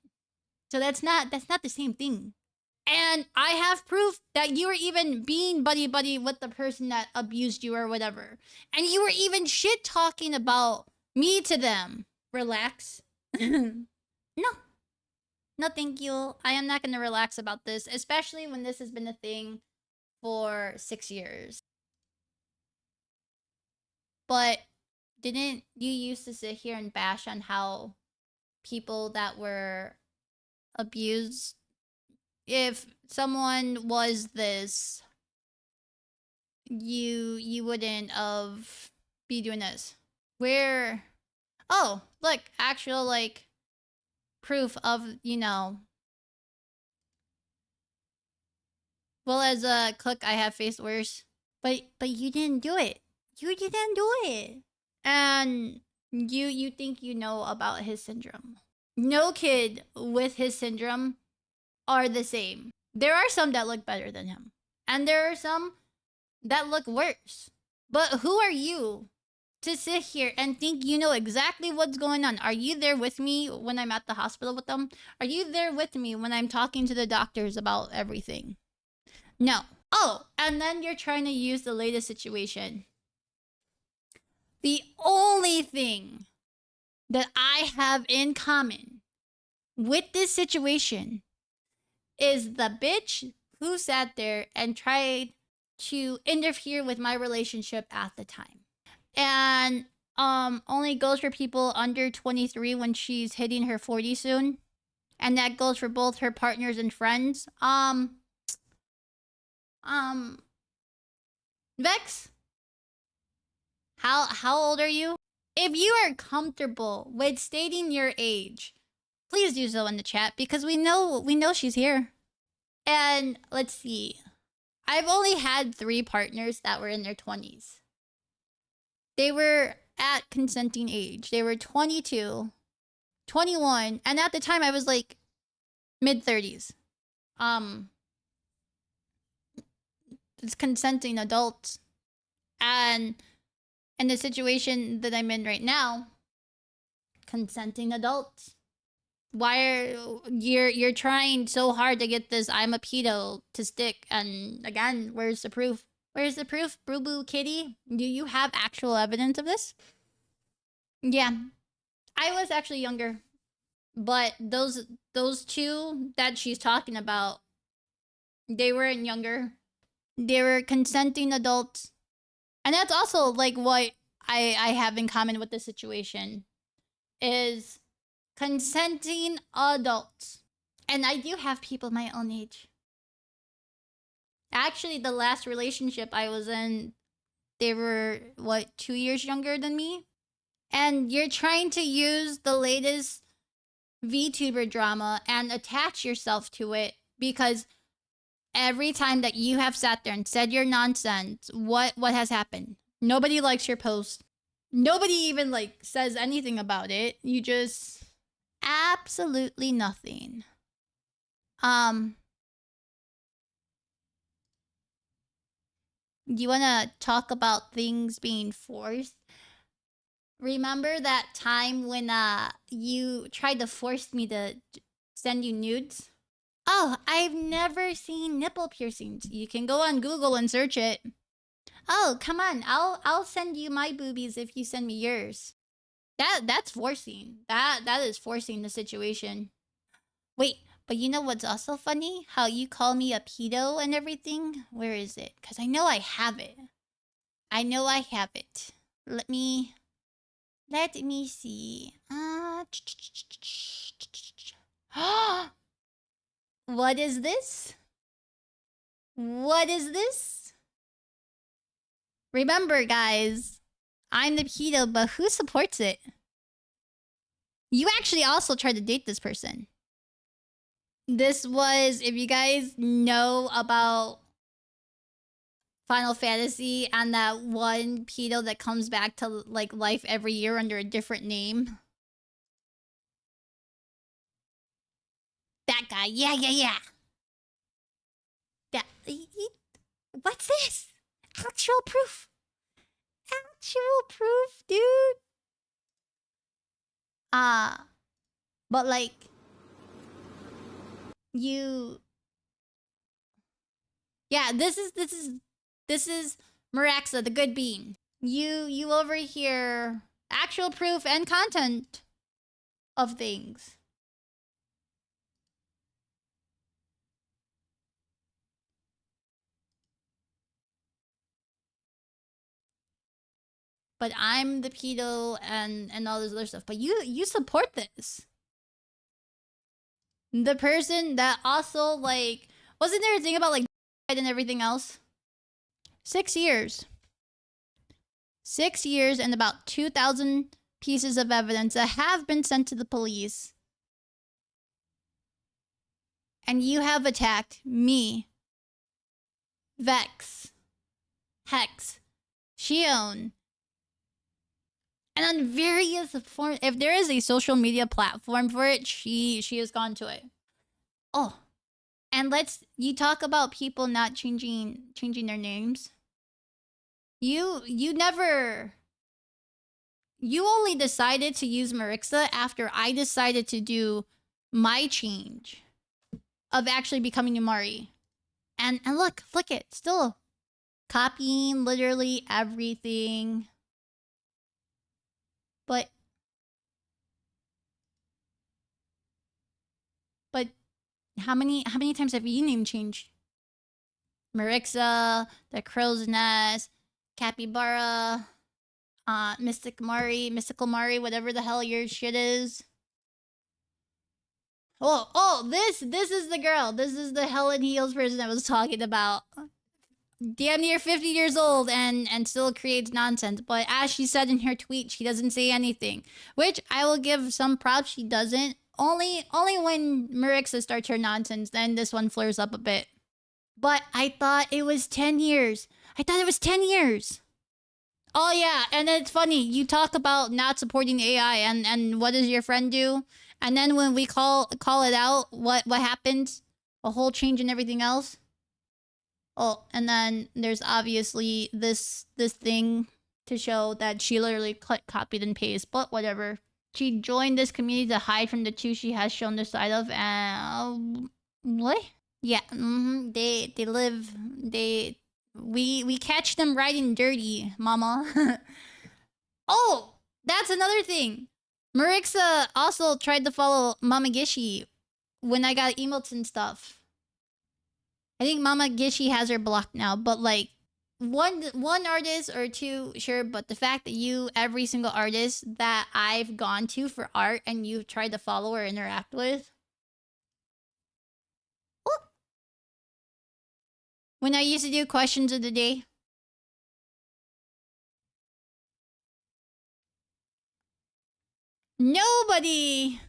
So that's not the same thing. And I have proof that you were even being buddy buddy with the person that abused you or whatever. And you were even shit talking about me to them. Relax. No. No, thank you. I am not going to relax about this, especially when this has been a thing for 6 years. But didn't you used to sit here and bash on how people that were abused, if someone was this, you wouldn't of be doing this? Where, oh, look, actual like proof of, well, as a cook I have faced worse. But you didn't do it. You didn't do it. And you think you know about his syndrome. No kid with his syndrome are the same. There are some that look better than him. And there are some that look worse. But who are you to sit here and think you know exactly what's going on? Are you there with me when I'm at the hospital with them? Are you there with me when I'm talking to the doctors about everything? No. Oh, and then you're trying to use the latest situation. The only thing that I have in common with this situation is the bitch who sat there and tried to interfere with my relationship at the time. And only goes for people under 23 when she's hitting her 40 soon. And that goes for both her partners and friends. Vex, how old are you? If you are comfortable with stating your age, please do so in the chat because we know she's here. And let's see. I've only had 3 partners that were in their 20s. They were at consenting age. They were 22, 21, and at the time I was like mid 30s. It's consenting adults. And in the situation that I'm in right now, consenting adults. Why are you're trying so hard to get this I'm a pedo to stick? And again, where's the proof? Where's the proof, Boo Boo Kitty? Do you have actual evidence of this? Yeah, I was actually younger, but those 2 that she's talking about, they weren't younger. They were consenting adults, and that's also like what I have in common with the situation is consenting adults. And I do have people my own age. Actually, the last relationship I was in, they were, 2 years younger than me? And you're trying to use the latest VTuber drama and attach yourself to it because every time that you have sat there and said your nonsense, what has happened? Nobody likes your post. Nobody even like says anything about it. You just absolutely nothing. You want to talk about things being forced? Remember that time when you tried to force me to send you nudes? Oh, I've never seen nipple piercings. You can go on Google and search it. Oh, come on. I'll send you my boobies if you send me yours. That's forcing. That is forcing the situation. Wait, but you know what's also funny? How you call me a pedo and everything? Where is it? Cuz I know I have it. I know I have it. Let me see. What is this? What is this? Remember, guys, I'm the pedo, but who supports it? You actually also tried to date this person. This was, if you guys know about Final Fantasy and that one pedo that comes back to like life every year under a different name. That guy. Yeah. That. What's this? Actual proof. Actual proof, dude. But like, you. Yeah, this is Maraxa, the good bean. You over here actual proof and content of things. But I'm the pedo and all this other stuff. But you support this. The person that also like wasn't there a thing about like and everything else? 6 years. 6 years and about 2,000 pieces of evidence that have been sent to the police. And you have attacked me, Vex, Hex, Shion, and on various forms. If there is a social media platform for it, she has gone to it. Oh, and you talk about people not changing their names. You only decided to use Marixa after I decided to do my change of actually becoming Yumari. And look it, still copying literally everything. But how many times have you name changed? Marixa, the Crow's Nest, Capybara, Mystical Mari, whatever the hell your shit is. Oh, this is the girl. This is the Helen Heels person I was talking about. Damn near 50 years old and still creates nonsense. But as she said in her tweet, she doesn't say anything. Which I will give some props, she doesn't. Only when Marixa starts her nonsense, then this one flares up a bit. But I thought it was 10 years. I thought it was 10 years. Oh yeah, and it's funny. You talk about not supporting AI, and what does your friend do? And then when we call it out, what happens? A whole change in everything else. Oh, and then there's obviously this thing to show that she literally copied and pasted, but whatever. She joined this community to hide from the two she has shown the side of, and what? Yeah, they live. We catch them riding dirty, mama. Oh, that's another thing. Marixa also tried to follow Mama Gishi when I got emotes and stuff. I think Mama Gishi has her blocked now, but like one artist or two, sure, but the fact that every single artist that I've gone to for art and you've tried to follow or interact with. Oh. When I used to do questions of the day. Nobody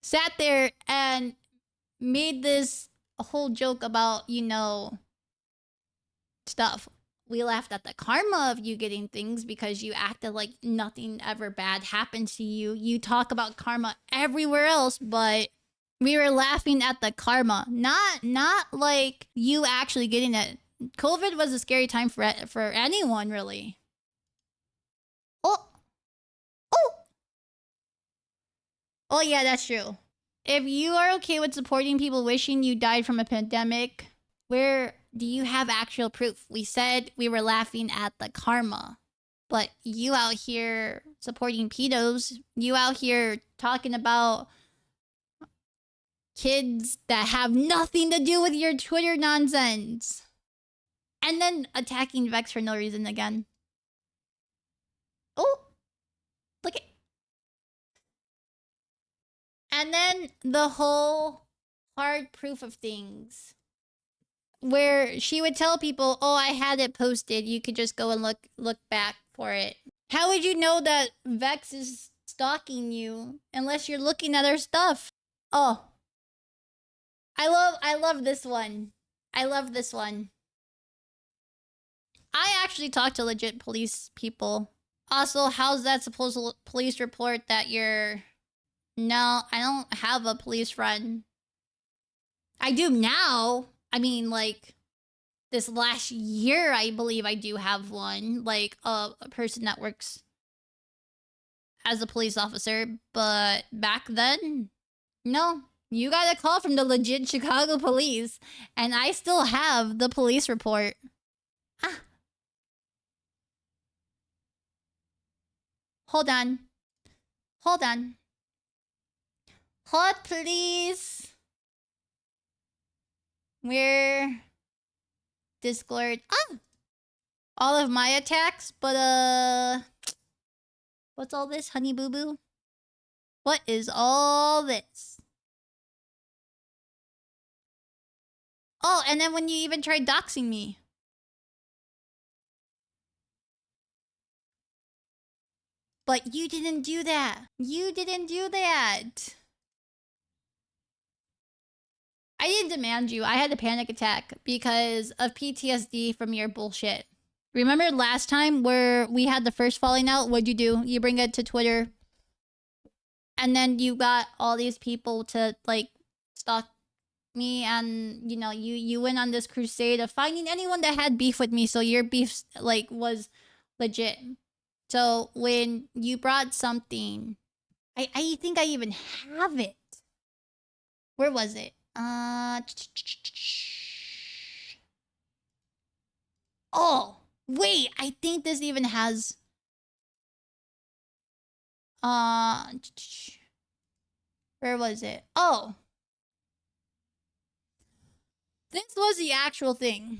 sat there and made this a whole joke about, stuff. We laughed at the karma of you getting things because you acted like nothing ever bad happened to you. You talk about karma everywhere else, but we were laughing at the karma, not like you actually getting it. COVID was a scary time for anyone, really. Oh yeah, that's true. If you are okay with supporting people wishing you died from a pandemic, where do you have actual proof? We said we were laughing at the karma, but you out here supporting pedos, you out here talking about kids that have nothing to do with your Twitter nonsense. And then attacking Vex for no reason again. Oh, look at. And then the whole hard proof of things. Where she would tell people, "Oh, I had it posted. You could just go and look back for it." How would you know that Vex is stalking you unless you're looking at her stuff? Oh, I love this one. I love this one. I actually talked to legit police people. Also, how's that supposed to police report that you're... No, I don't have a police friend. I do now. I mean, like, this last year, I believe I do have one. Like, a person that works as a police officer. But back then, no. You got a call from the legit Chicago police. And I still have the police report. Ah. Hold on. Hold on. Hold, please. Where? Discord. Ah! All of my attacks, but, what's all this, honey boo boo? What is all this? Oh, and then when you even tried doxing me. But you didn't do that. You didn't do that. I didn't demand you. I had a panic attack because of PTSD from your bullshit. Remember last time where we had the first falling out? What'd you do? You bring it to Twitter. And then you got all these people to, like, stalk me, and, you know, you went on this crusade of finding anyone that had beef with me, so your beef, like, was legit. So when you brought something... I think I even have it. Where was it? Oh, wait. I think this even has... Where was it? Oh. This was the actual thing.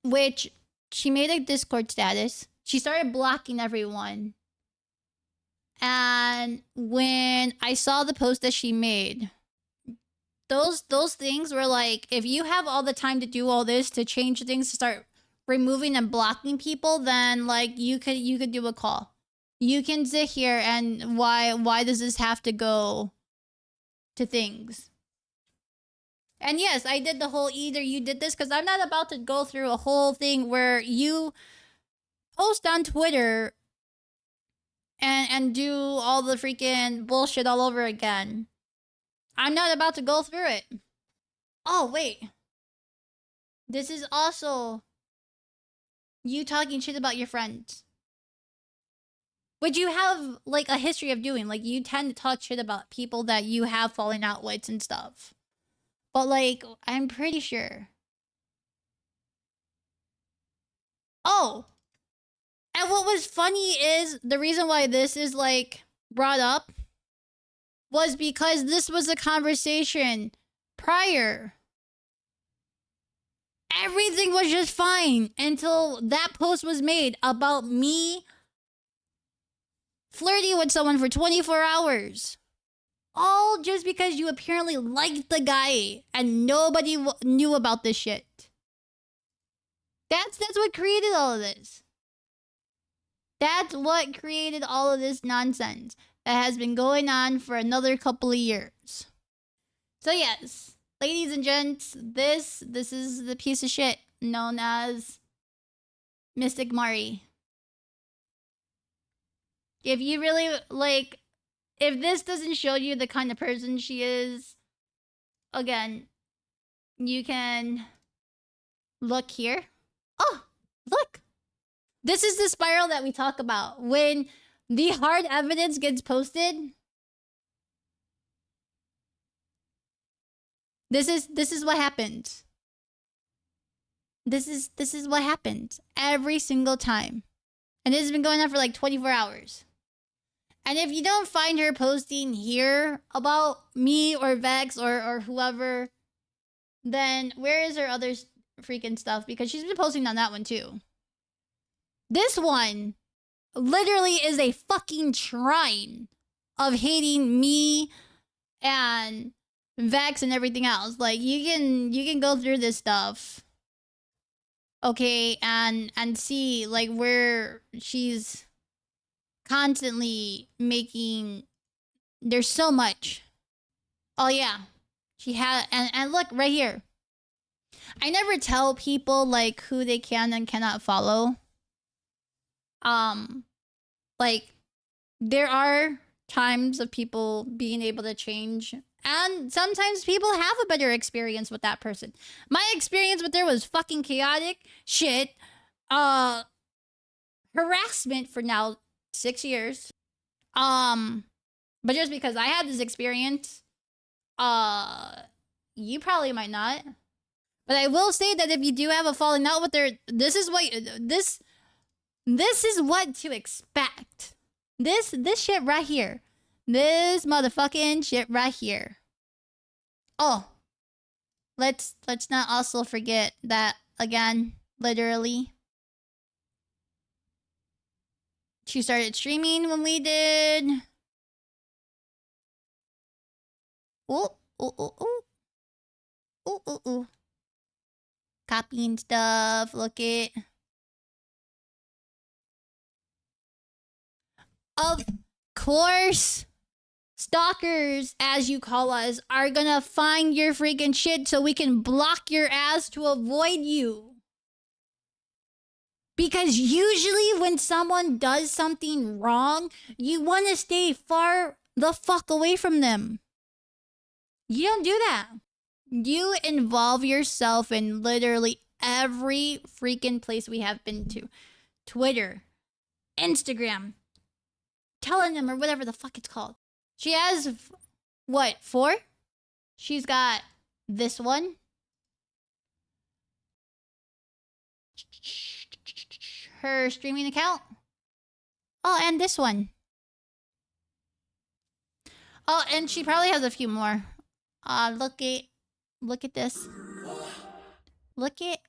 Which, she made a Discord status. She started blocking everyone. And when I saw the post that she made, those things were like, if you have all the time to do all this to change things, to start removing and blocking people, then like you could do a call. You can sit here and why does this have to go to things? And yes, I did the whole either you did this, because I'm not about to go through a whole thing where you post on Twitter and do all the freaking bullshit all over again. I'm not about to go through it. Oh, wait. This is also you talking shit about your friends. Which you have, like, a history of doing. Like, you tend to talk shit about people that you have fallen out with and stuff. But, like, I'm pretty sure. Oh! And what was funny is, the reason why this is, like, brought up was because this was a conversation prior. Everything was just fine until that post was made about me flirting with someone for 24 hours. All just because you apparently liked the guy and nobody knew about this shit. That's what created all of this. That's what created all of this nonsense that has been going on for another couple of years. So yes, ladies and gents, this is the piece of shit known as Mystic Mari. If you really, like, if this doesn't show you the kind of person she is, again, you can look here. Oh, look. This is the spiral that we talk about. When the hard evidence gets posted, This is what happens. This is what happens every single time. And this has been going on for like 24 hours. And if you don't find her posting here about me or Vex or whoever, then where is her other freaking stuff? Because she's been posting on that one too. This one literally is a fucking shrine of hating me and Vex and everything else. Like you can go through this stuff, okay, and see like where she's constantly making. There's so much. Oh yeah, she had and look right here. I never tell people like who they can and cannot follow. Like there are times of people being able to change, and sometimes people have a better experience with that person. My experience with her was fucking chaotic shit. Harassment for now 6 years. But just because I had this experience, you probably might not. But I will say that if you do have a falling out with her, this is what to expect. This shit right here. This motherfucking shit right here. Oh. Let's not also forget that again, literally. She started streaming when we did. Ooh, ooh, ooh, ooh. Ooh, ooh, ooh. Copying stuff, look it. Of course, stalkers, as you call us, are gonna find your freaking shit so we can block your ass to avoid you. Because usually when someone does something wrong, you want to stay far the fuck away from them. You don't do that. You involve yourself in literally every freaking place we have been to. Twitter, Instagram, Telegram, or whatever the fuck it's called. She has, what, 4? She's got this one. Her streaming account. Oh, and this one. Oh, and she probably has a few more. Look at this. Look it.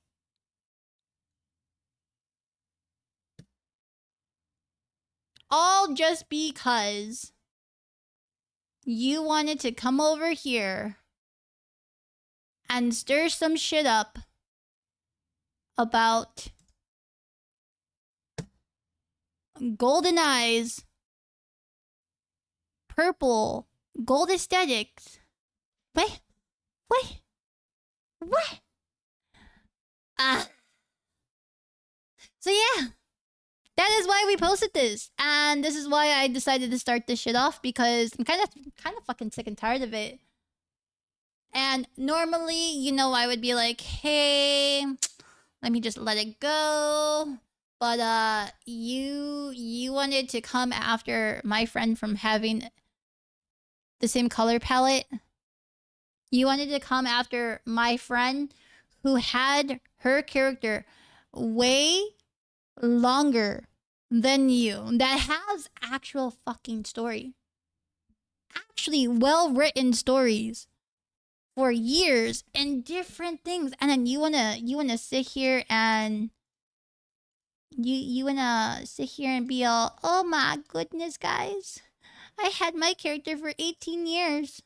All just because you wanted to come over here and stir some shit up about golden eyes, purple, gold aesthetics. What? So yeah, that is why we posted this, and this is why I decided to start this shit off, because I'm kind of fucking sick and tired of it. And normally, you know, I would be like, hey, let me just let it go. But you wanted to come after my friend from having the same color palette. You wanted to come after my friend who had her character way longer than you, that has actual fucking story. Actually well-written stories for years and different things. And then you wanna sit here and you wanna sit here and be all, oh my goodness, guys, I had my character for 18 years.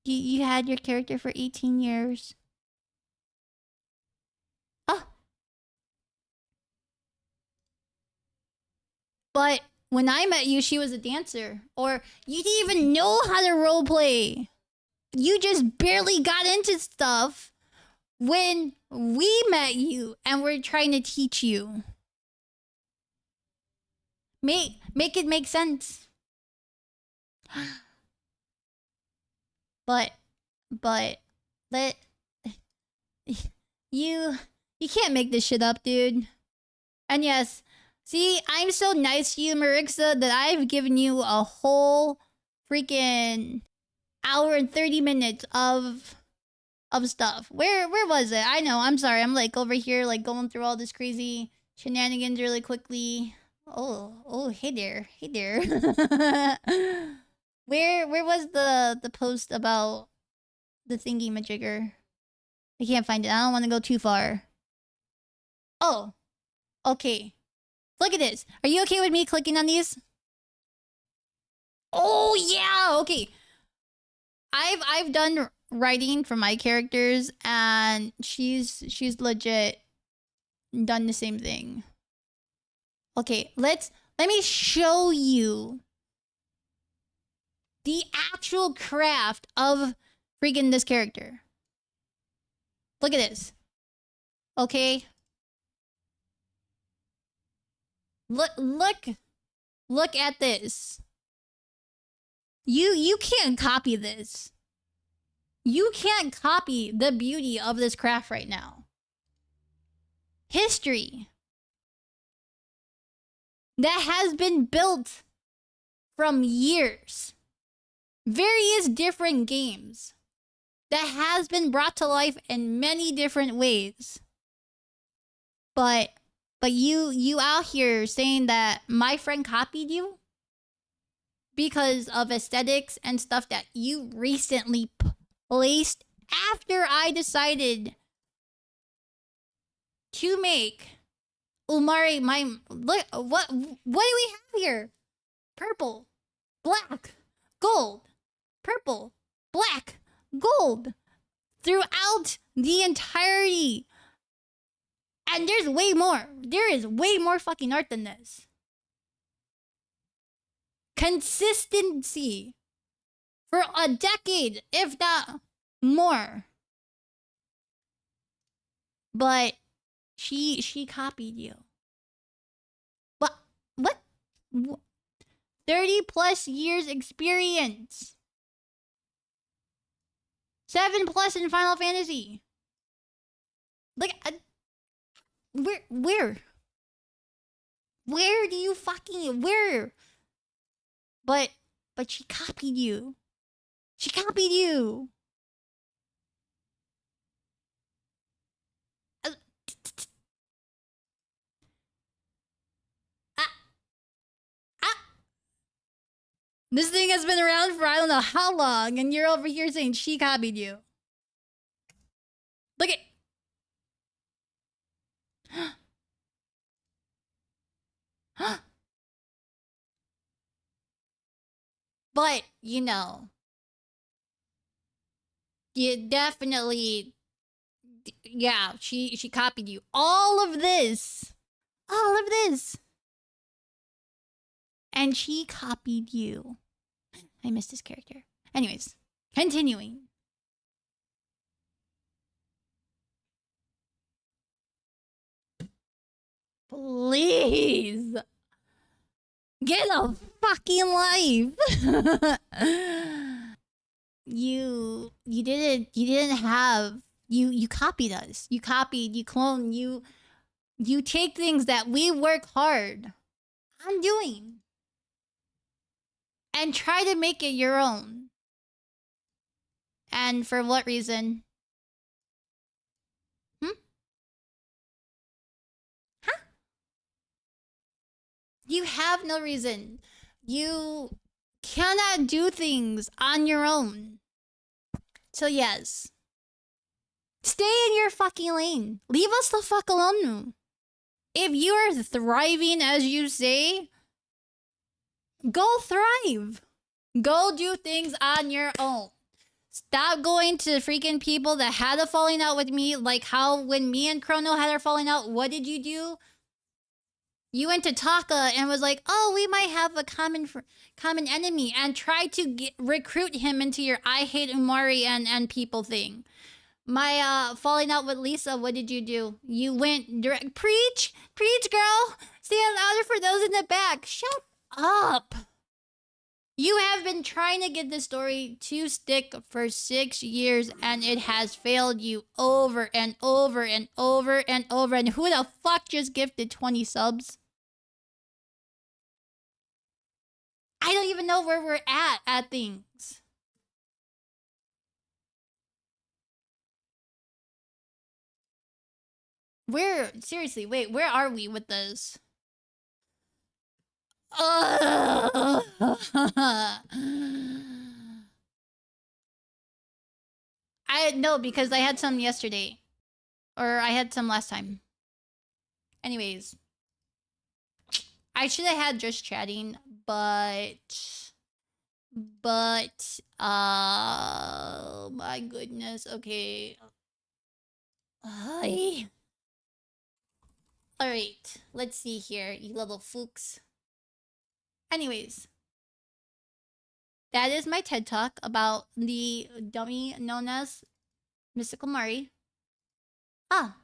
You had your character for 18 years. Oh. But when I met you, she was a dancer. Or you didn't even know how to roleplay. You just barely got into stuff when we met you and we're trying to teach you. Make it make sense. But let you can't make this shit up, dude. And yes, See, I'm so nice to you, Marixa, that I've given you a whole freaking hour and 30 minutes of stuff. Where was it? I know, I'm sorry. I'm like over here like going through all this crazy shenanigans really quickly. Oh, hey there. Hey there. Where was the post about the thingy majigger? I can't find it. I don't want to go too far. Oh, okay. Look at this. Are you okay with me clicking on these? Oh yeah, okay. I've done writing for my characters, and she's legit done the same thing. Okay, let me show you the actual craft of freaking this character. Look at this. Okay. Look at this. You can't copy this. You can't copy the beauty of this craft right now. History that has been built from years. Various different games that has been brought to life in many different ways. But you out here saying that my friend copied you because of aesthetics and stuff that you recently placed after I decided to make Umari my... Look, what do we have here? Purple, black, gold, purple, black, gold, throughout the entirety. And there's way more. There is way more fucking art than this. Consistency for a decade, if not more. But she copied you. What? 30 plus years experience. 7 plus in Final Fantasy. Like, where do you fucking, where? But she copied you. She copied you. This thing has been around for I don't know how long, and you're over here saying she copied you. Look at... But, you know, you definitely... Yeah, she copied you. All of this. All of this. And she copied you. I missed this character. Anyways, continuing. Please. Get a fucking life. You didn't have... You copied us. You copied, you cloned, you take things that we work hard on doing and try to make it your own. And for what reason? Huh? You have no reason. You cannot do things on your own. So yes. Stay in your fucking lane. Leave us the fuck alone. If you are thriving as you say, go thrive. Go do things on your own. Stop going to freaking people that had a falling out with me, like how when me and Chrono had our falling out, what did you do? You went to Taka and was like, oh, we might have a common enemy, and tried to recruit him into your I hate Umari and people thing. My falling out with Lisa, what did you do? You went direct... Preach, girl. Stand louder for those in the back. Shut up. You have been trying to get this story to stick for 6 years, and it has failed you over and over and over and over. And who the fuck just gifted 20 subs? I don't even know where we're at things. Seriously, wait, where are we with this? I no, because I had some yesterday. Or I had some last time. Anyways. I should have had just chatting, but my goodness. Okay. Ay. All right. Let's see here, you little fooks. Anyways, that is my TED talk about the dummy known as Mystical Mari. Ah,